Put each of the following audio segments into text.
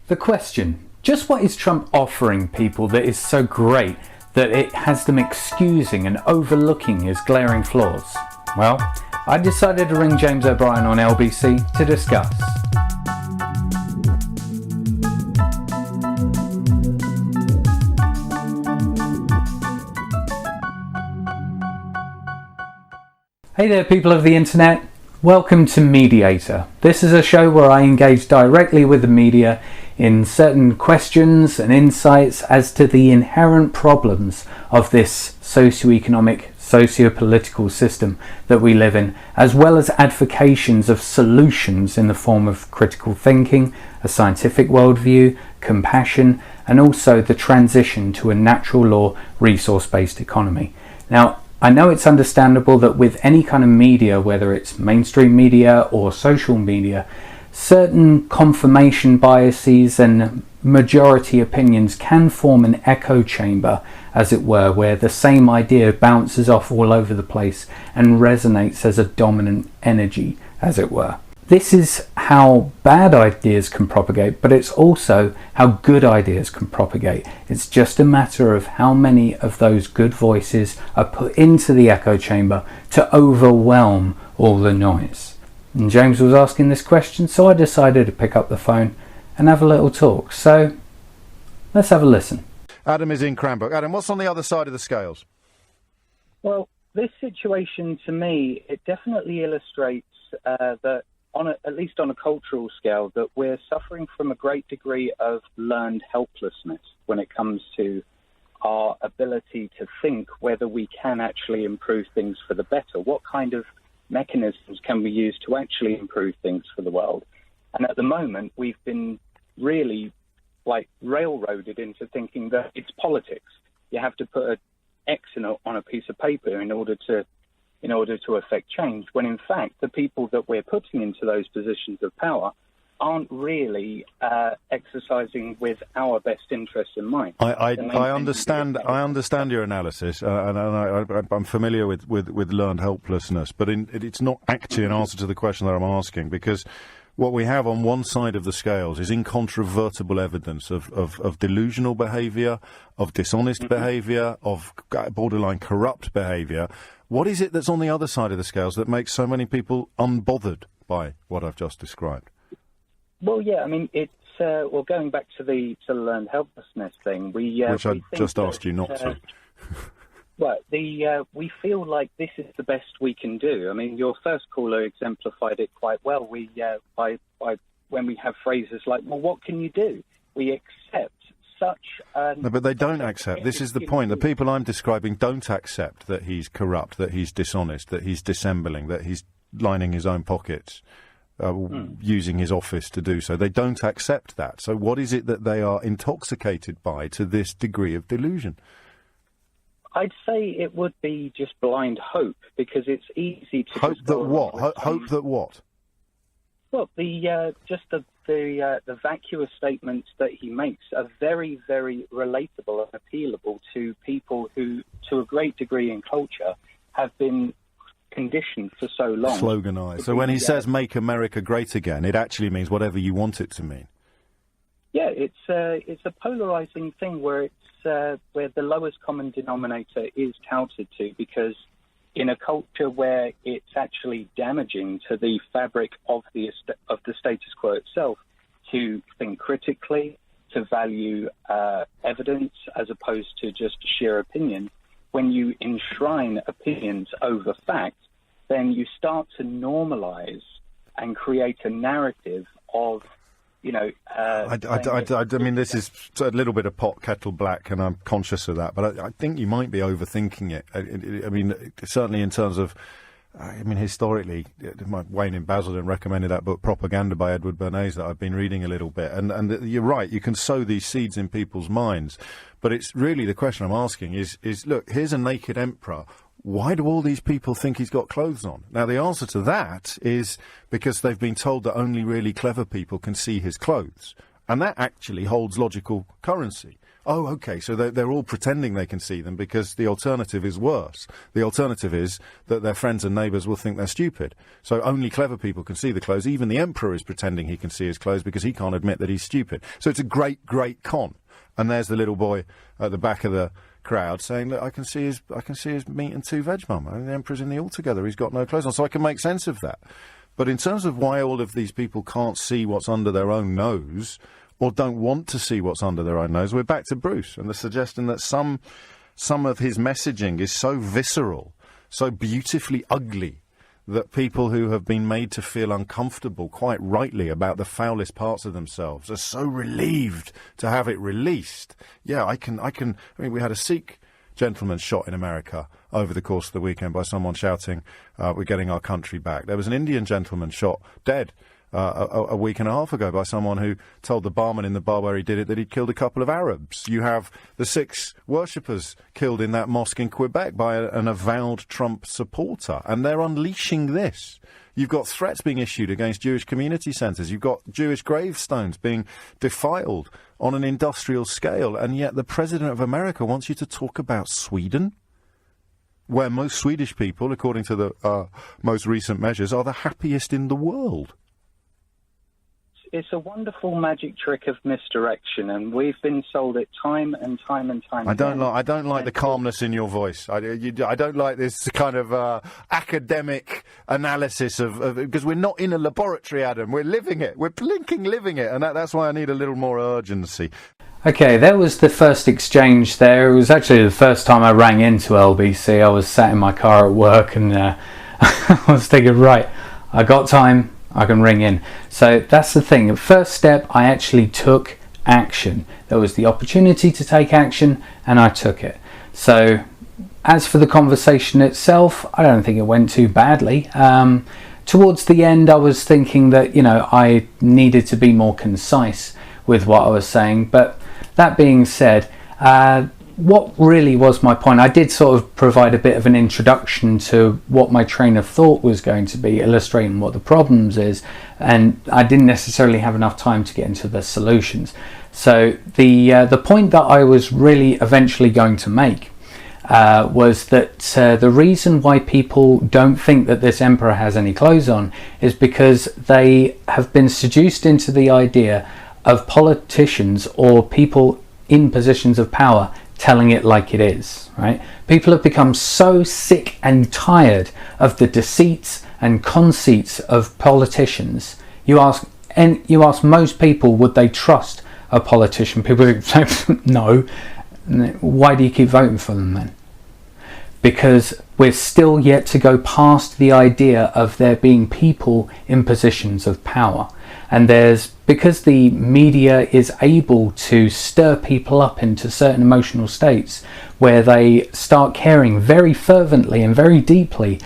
The question, just what is Trump offering people that is so great that it has them excusing and overlooking his glaring flaws? Well, I decided to ring James O'Brien on LBC to discuss. Hey there, people of the internet. Welcome to Media-Tor. This is a show where I engage directly with the media in certain questions and insights as to the inherent problems of this socio-economic, socio-political system that we live in, as well as advocations of solutions in the form of critical thinking, a scientific worldview, compassion, and also the transition to a natural law, resource-based economy. Now, I know it's understandable that with any kind of media, whether it's mainstream media or social media, certain confirmation biases and majority opinions can form an echo chamber, as it were, where the same idea bounces off all over the place and resonates as a dominant energy, as it were. This is how bad ideas can propagate, but it's also how good ideas can propagate. It's just a matter of how many of those good voices are put into the echo chamber to overwhelm all the noise. And James was asking this question, so I decided to pick up the phone and have a little talk. So let's have a listen. Adam is in Cranbrook. Adam, what's on the other side of the scales? Well, this situation, to me, it definitely illustrates that, at least on a cultural scale, that we're suffering from a great degree of learned helplessness when it comes to our ability to think whether we can actually improve things for the better. What kind of mechanisms can we use to actually improve things for the world? And at the moment, we've been really railroaded into thinking that it's politics. You have to put an X on a piece of paper in order to affect change, when in fact the people that we're putting into those positions of power aren't really exercising with our best interests in mind. I understand your analysis, and I'm familiar with learned helplessness, but it's not actually an answer to the question that I'm asking, because what we have on one side of the scales is incontrovertible evidence of delusional behaviour, of dishonest behaviour, of borderline corrupt behaviour. What is it that's on the other side of the scales that makes so many people unbothered by what I've just described? Well, yeah, I mean, it's going back to the learned helplessness thing. Which I just asked you not to. Well, we feel like this is the best we can do. I mean, your first caller exemplified it quite well. When we have phrases like, "Well, what can you do?" We accept such. No, but they don't accept. This is the point. The people I'm describing don't accept that he's corrupt, that he's dishonest, that he's dissembling, that he's lining his own pockets, using his office to do so. They don't accept that. So what is it that they are intoxicated by to this degree of delusion? I'd say it would be just blind hope, because it's easy to hope that what? Hope that what? Well, the vacuous statements that he makes are very, very relatable and appealable to people who, to a great degree in culture, have been conditioned for so long. Sloganised. So when he says "Make America Great Again," it actually means whatever you want it to mean. Yeah, it's a polarizing thing where where the lowest common denominator is touted to, because in a culture where it's actually damaging to the fabric of the status quo itself to think critically, to value evidence as opposed to just sheer opinion, when you enshrine opinions over fact, then you start to normalize and create a narrative of, I mean, this is a little bit of pot kettle black, and I'm conscious of that, but I think you might be overthinking it. I mean, certainly in terms of, historically, Wayne in Basildon recommended that book, Propaganda by Edward Bernays, that I've been reading a little bit, and you're right, you can sow these seeds in people's minds, but it's really the question I'm asking is look, here's a naked emperor. Why do all these people think he's got clothes on? Now, the answer to that is because they've been told that only really clever people can see his clothes. And that actually holds logical currency. Oh, okay, so they're all pretending they can see them because the alternative is worse. The alternative is that their friends and neighbours will think they're stupid. So only clever people can see the clothes. Even the emperor is pretending he can see his clothes because he can't admit that he's stupid. So it's a great, great con. And there's the little boy at the back of the crowd saying, look, I can see his meat and 2 veg, mum. I mean, the emperor's in the altogether. He's got no clothes on. So I can make sense of that. But in terms of why all of these people can't see what's under their own nose, or don't want to see what's under their own nose, we're back to Bruce and the suggestion that some of his messaging is so visceral, so beautifully ugly, that people who have been made to feel uncomfortable, quite rightly, about the foulest parts of themselves are so relieved to have it released. Yeah, I mean, we had a Sikh gentleman shot in America over the course of the weekend by someone shouting, we're getting our country back. There was an Indian gentleman shot dead a week and a half ago by someone who told the barman in the bar where he did it that he'd killed a couple of Arabs. You have the 6 worshippers killed in that mosque in Quebec by an avowed Trump supporter, and they're unleashing this. You've got threats being issued against Jewish community centres. You've got Jewish gravestones being defiled on an industrial scale, and yet the President of America wants you to talk about Sweden, where most Swedish people, according to the most recent measures, are the happiest in the world. It's a wonderful magic trick of misdirection, and we've been sold it time and time and time again. I don't like the calmness in your voice. I don't like this kind of academic analysis of because we're not in a laboratory, Adam. We're living it. We're living it, and that's why I need a little more urgency. Okay, that was the first exchange there. It was actually the first time I rang into LBC. I was sat in my car at work, and I was thinking, right, I got time, I can ring in. So that's the thing. The first step, I actually took action. There was the opportunity to take action, and I took it. So as for the conversation itself, I don't think it went too badly. Towards the end, I was thinking that, I needed to be more concise with what I was saying. But that being said, what really was my point? I did sort of provide a bit of an introduction to what my train of thought was going to be, illustrating what the problems is, and I didn't necessarily have enough time to get into the solutions. So the point that I was really eventually going to make was that the reason why people don't think that this emperor has any clothes on is because they have been seduced into the idea of politicians or people in positions of power telling it like it is, right? People have become so sick and tired of the deceits and conceits of politicians. You ask most people, would they trust a politician? People say no. Why do you keep voting for them then? Because we're still yet to go past the idea of there being people in positions of power. And because the media is able to stir people up into certain emotional states where they start caring very fervently and very deeply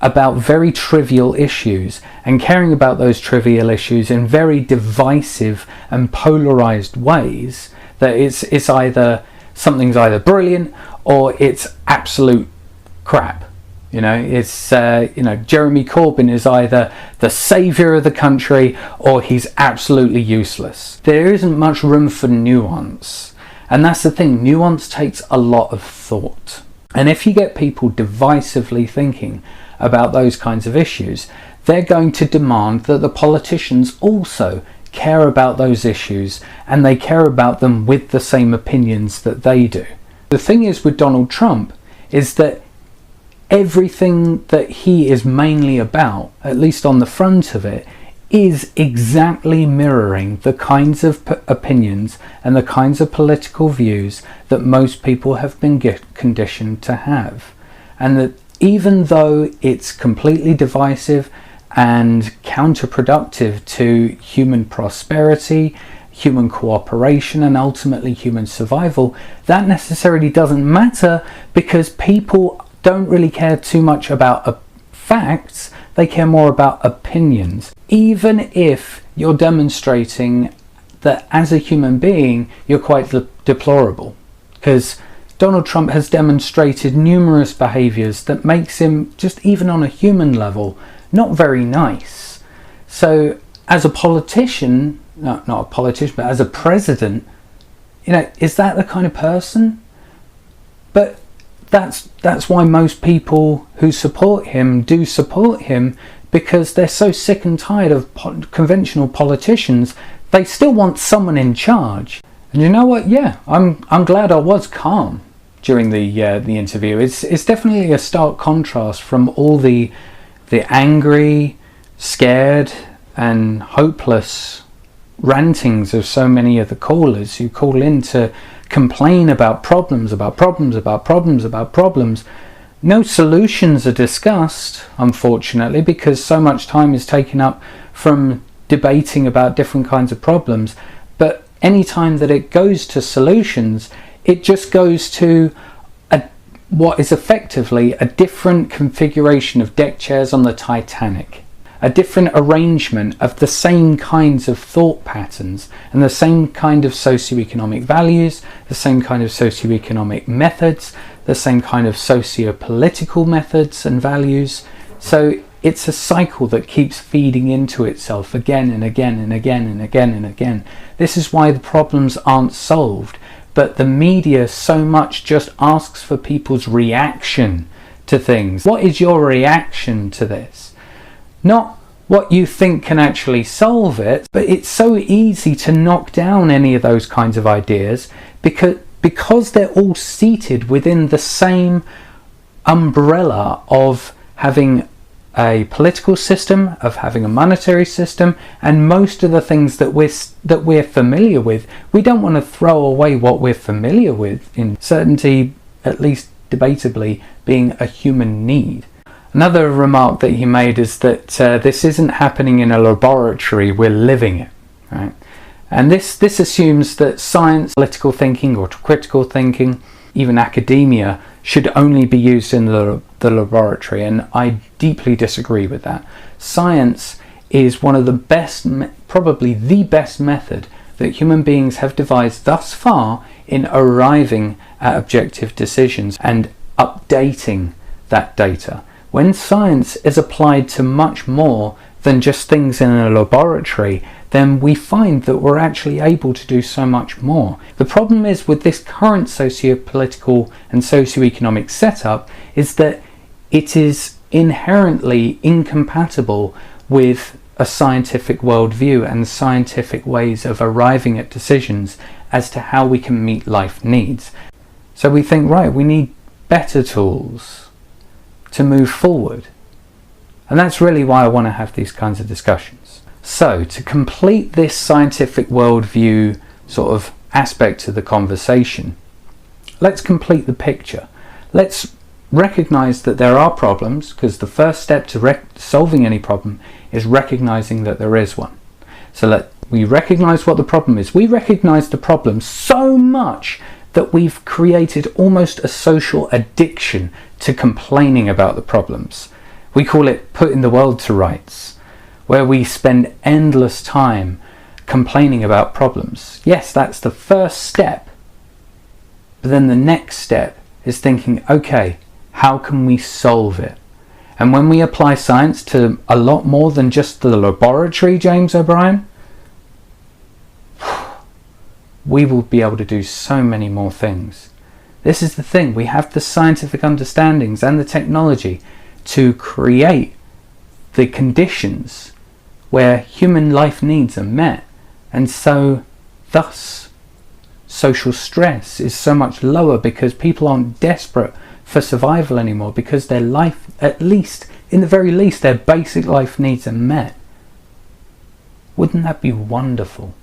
about very trivial issues, and caring about those trivial issues in very divisive and polarized ways, that it's either something's either brilliant or it's absolute crap. It's Jeremy Corbyn is either the saviour of the country or he's absolutely useless. There isn't much room for nuance, and that's the thing. Nuance takes a lot of thought, and if you get people divisively thinking about those kinds of issues, they're going to demand that the politicians also care about those issues, and they care about them with the same opinions that they do. The thing is with Donald Trump is that everything that he is mainly about, at least on the front of it, is exactly mirroring the kinds of opinions and the kinds of political views that most people have been conditioned to have. And that even though it's completely divisive and counterproductive to human prosperity, human cooperation, and ultimately human survival, that necessarily doesn't matter, because people don't really care too much about facts, they care more about opinions. Even if you're demonstrating that as a human being you're quite deplorable, because Donald Trump has demonstrated numerous behaviours that makes him, just even on a human level, not very nice. So as a politician, not a politician, but as a president, is that the kind of person? But that's why most people who support him do support him, because they're so sick and tired of conventional politicians. They still want someone in charge. And you know what? Yeah, I'm glad I was calm during the interview. It's definitely a stark contrast from all the angry, scared, and hopeless rantings of so many of the callers who call in to complain about problems. No solutions are discussed, unfortunately, because so much time is taken up from debating about different kinds of problems. But any time that it goes to solutions, it just goes to what is effectively a different configuration of deck chairs on the Titanic. A different arrangement of the same kinds of thought patterns and the same kind of socioeconomic values, the same kind of socioeconomic methods, the same kind of socio-political methods and values. So it's a cycle that keeps feeding into itself again and again and again and again and again. This is why the problems aren't solved, but the media so much just asks for people's reaction to things. What is your reaction to this? Not what you think can actually solve it, but it's so easy to knock down any of those kinds of ideas because they're all seated within the same umbrella of having a political system, of having a monetary system, and most of the things that we're familiar with. We don't want to throw away what we're familiar with, in certainty, at least debatably, being a human need. Another remark that he made is that this isn't happening in a laboratory, we're living it, right? And this assumes that science, political thinking or critical thinking, even academia, should only be used in the laboratory, and I deeply disagree with that. Science is one of the best, probably the best method that human beings have devised thus far in arriving at objective decisions and updating that data. When science is applied to much more than just things in a laboratory, then we find that we're actually able to do so much more. The problem is with this current socio-political and socio-economic setup is that it is inherently incompatible with a scientific worldview and scientific ways of arriving at decisions as to how we can meet life needs. So we think, right, we need better tools to move forward. And that's really why I want to have these kinds of discussions. So to complete this scientific worldview sort of aspect to the conversation, let's complete the picture. Let's recognize that there are problems, because the first step to solving any problem is recognizing that there is one. So we recognize what the problem is. We recognize the problem so much that we've created almost a social addiction to complaining about the problems. We call it putting the world to rights, where we spend endless time complaining about problems. Yes, that's the first step. But then the next step is thinking, okay, how can we solve it? And when we apply science to a lot more than just the laboratory, James O'Brien, we will be able to do so many more things. This is the thing, we have the scientific understandings and the technology to create the conditions where human life needs are met, and so thus social stress is so much lower because people aren't desperate for survival anymore, because their life, at least, in the very least, their basic life needs are met. Wouldn't that be wonderful?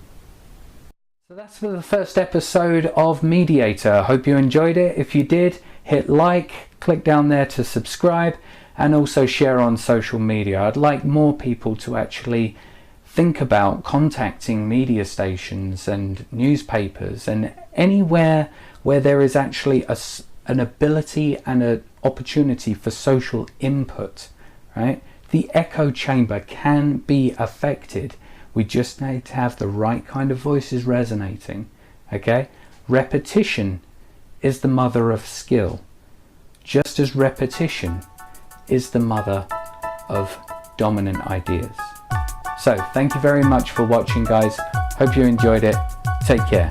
So that's for the first episode of Media-Tor. I hope you enjoyed it. If you did, hit like, click down there to subscribe, and also share on social media. I'd like more people to actually think about contacting media stations and newspapers and anywhere where there is actually an ability and an opportunity for social input, right? The echo chamber can be affected. We just need to have the right kind of voices resonating, okay? Repetition is the mother of skill, just as repetition is the mother of dominant ideas. So thank you very much for watching, guys. Hope you enjoyed it. Take care.